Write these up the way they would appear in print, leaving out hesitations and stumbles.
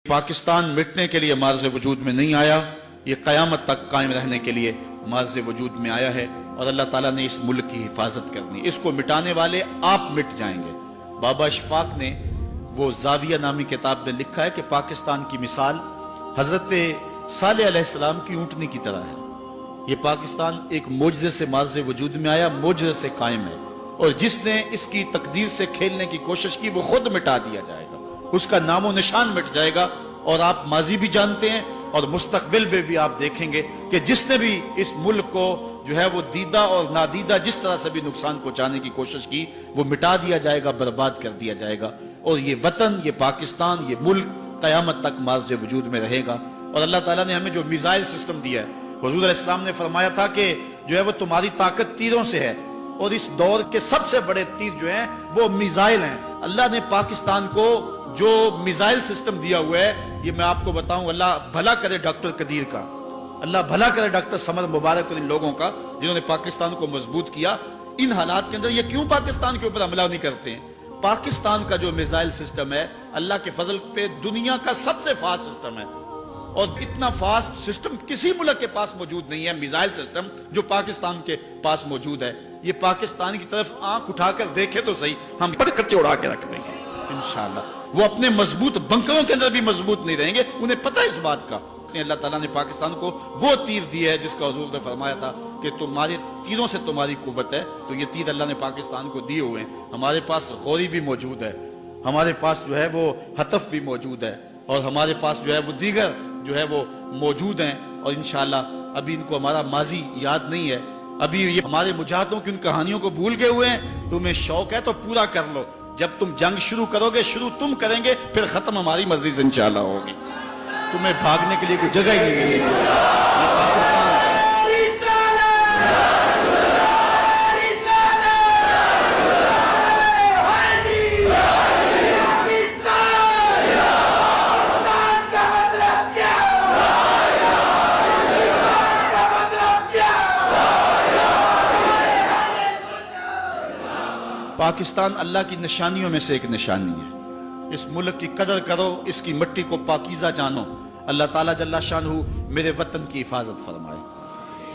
पाकिस्तान मिटने के लिए मार्ज़ वजूद में नहीं आया, ये क़यामत तक कायम रहने के लिए मार्ज़ वजूद में आया है और अल्लाह ताला ने इस मुल्क की हिफाजत करनी। इसको मिटाने वाले आप मिट जाएंगे। बाबा इशफाक ने वो ज़ाविया नामी किताब में लिखा है कि पाकिस्तान की मिसाल हजरत सालेह अलैहिस्सलाम की ऊँटनी की तरह है। ये पाकिस्तान एक मोजज़े से मार्ज़ वजूद में आया, मोजज़े से कायम है, और जिसने इसकी तकदीर से खेलने की कोशिश की वो खुद मिटा दिया जाएगा, उसका नामो निशान मिट जाएगा। और आप माजी भी जानते हैं और मुस्तकबिल में भी आप देखेंगे कि जिसने भी इस मुल्क को जो है वो दीदा और नादीदा जिस तरह से भी नुकसान पहुंचाने की कोशिश की वो मिटा दिया जाएगा, बर्बाद कर दिया जाएगा। और ये वतन, ये पाकिस्तान, ये मुल्क क़यामत तक मार्ज़ वजूद में रहेगा। और अल्लाह ताला ने हमें जो मिसाइल सिस्टम दिया है, हुज़ूर अलैहिस्सलाम ने फरमाया था कि जो है वो तुम्हारी ताकत तीरों से है और इस दौर के सबसे बड़े तीर जो हैं वो मिसाइल हैं। अल्लाह ने पाकिस्तान को जो मिसाइल सिस्टम दिया हुआ है, ये मैं आपको बताऊं, अल्लाह भला करे डॉक्टर कदीर का, अल्लाह भला करे डॉक्टर समद मुबारक और इन लोगों का जिन्होंने पाकिस्तान को मजबूत किया। इन हालात के अंदर ये क्यों पाकिस्तान के ऊपर हमला नहीं करते हैं? पाकिस्तान का जो मिसाइल सिस्टम है अल्लाह के फजल पे दुनिया का सबसे फास्ट सिस्टम है, और इतना फास्ट सिस्टम किसी मुल्क के पास मौजूद नहीं है। मिसाइल सिस्टम जो पाकिस्तान के पास मौजूद है, ये पाकिस्तान की तरफ आंख उठाकर देखे तो सही, हम बड़े कच्चे उड़ा के रख देंगे इंशाअल्लाह। वो अपने मजबूत बंकरों के अंदर भी मजबूत नहीं रहेंगे, उन्हें पता है इस बात का। अल्लाह ताला ने पाकिस्तान को वो तीर दिया है जिसका हुजूर ने फरमाया था कि तुम्हारे तीरों से तुम्हारी कुव्वत है। तो ये तीर अल्लाह ने पाकिस्तान को दिए हुए हैं। हमारे पास गौरी भी मौजूद है, हमारे पास जो है वो हतफ भी मौजूद है, और हमारे पास जो है वो दीगर जो है वो मौजूद हैं। और इंशाअल्लाह अभी इनको हमारा माजी याद नहीं है, अभी ये हमारे मुजाहिदों की उन कहानियों को भूल गए हुए हैं। तुम्हें शौक है तो पूरा कर लो। जब तुम जंग शुरू करोगे, शुरू तुम करेंगे, फिर खत्म हमारी मर्जी से इंशाअल्लाह होगी। तुम्हें भागने के लिए कोई जगह ही नहीं मिलेगी। पाकिस्तान अल्लाह की निशानियों में से एक निशानी है। इस मुल्क की कदर करो, इसकी मिट्टी को पाकीज़ा जानो। अल्लाह ताला जल्ला शानहू मेरे वतन की हिफाजत फरमाए,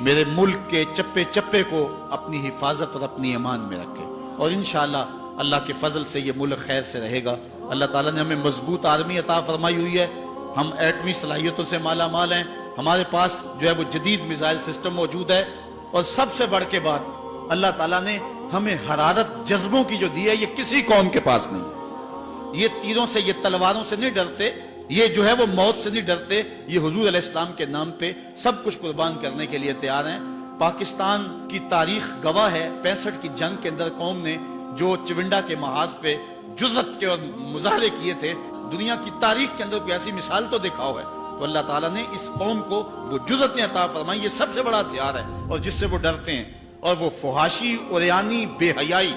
मेरे मुल्क के चप्पे चप्पे को अपनी हिफाजत और अपनी ईमान में रखे, और इंशाअल्लाह अल्लाह के फजल से ये मुल्क खैर से रहेगा। अल्लाह ताला ने हमें मजबूत आर्मी अता फरमाई हुई है, हम एटमी सलाहियतों से माला माल हैं, हमारे पास जो है वो जदीद मिसाइल सिस्टम मौजूद है, और सबसे बढ़ के बात अल्लाह ताला ने हमें हरारत जज्बों की जो दी है, ये किसी कौम के पास नहीं। ये तीरों से, ये तलवारों से नहीं डरते, ये जो है वो मौत से नहीं डरते, ये हुजूर अलैहिस्सलाम के नाम पे सब कुछ कुर्बान करने के लिए तैयार हैं। पाकिस्तान की तारीख गवाह है, 65 की जंग के अंदर कौम ने जो चिविंडा के महाज पे जुर्रत के और मुजाहरे किए थे, दुनिया की तारीख के अंदर कोई ऐसी मिसाल तो दिखाओ है। तो अल्लाह ताला ने इस कौम को वो जुर्रतें अता फरमाई, ये सबसे बड़ा हथियार है, और जिससे वो डरते हैं। और वो फुहाशी, उरियानी, बेहयाई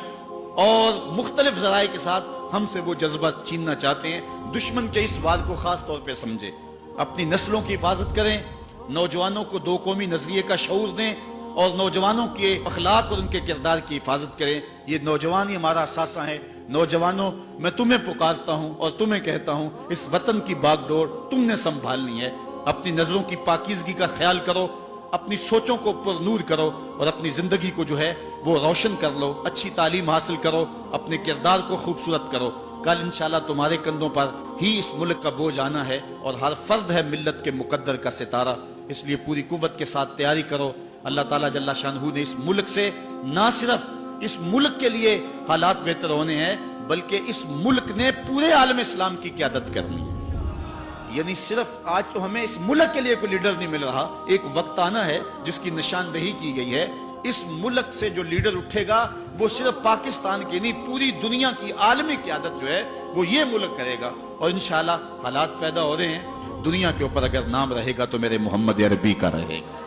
और मुख्तलिफ जराए के साथ हमसे वो जज्बा छीनना चाहते हैं। दुश्मन के इस वाद को खास तौर पे समझे, अपनी नस्लों की हिफाजत करें, नौजवानों को दो कौमी नजरिए का शऊर दें, और नौजवानों के अखलाक और उनके किरदार की हिफाजत करें। ये नौजवान ही हमारा असासा है। नौजवानों, मैं तुम्हें पुकारता हूँ और तुम्हें कहता हूँ, इस वतन की बागडोर तुमने संभालनी है। अपनी नजरों की पाकीज़गी का ख्याल करो, अपनी सोचों को पुरनूर करो, और अपनी जिंदगी को जो है वो रोशन कर लो। अच्छी तालीम हासिल करो, अपने किरदार को खूबसूरत करो। कल इंशाल्लाह तुम्हारे कंधों पर ही इस मुल्क का बोझ आना है, और हर फर्द है मिल्लत के मुकद्दर का सितारा। इसलिए पूरी कुव्वत के साथ तैयारी करो। अल्लाह ताला जल्ला शानहू ने इस मुल्क से ना सिर्फ इस मुल्क के लिए हालात बेहतर होने हैं, बल्कि इस मुल्क ने पूरे आलम इस्लाम की क़यादत करनी है। यानी सिर्फ आज तो हमें इस मुल्क के लिए कोई लीडर नहीं मिल रहा, एक वक्त आना है जिसकी निशानदेही की गई है। इस मुल्क से जो लीडर उठेगा वो सिर्फ पाकिस्तान की नहीं, पूरी दुनिया की आलमी क़यादत जो है वो ये मुल्क करेगा। और इंशाअल्लाह हालात पैदा हो रहे हैं, दुनिया के ऊपर अगर नाम रहेगा तो मेरे मोहम्मद अरबी का रहेगा।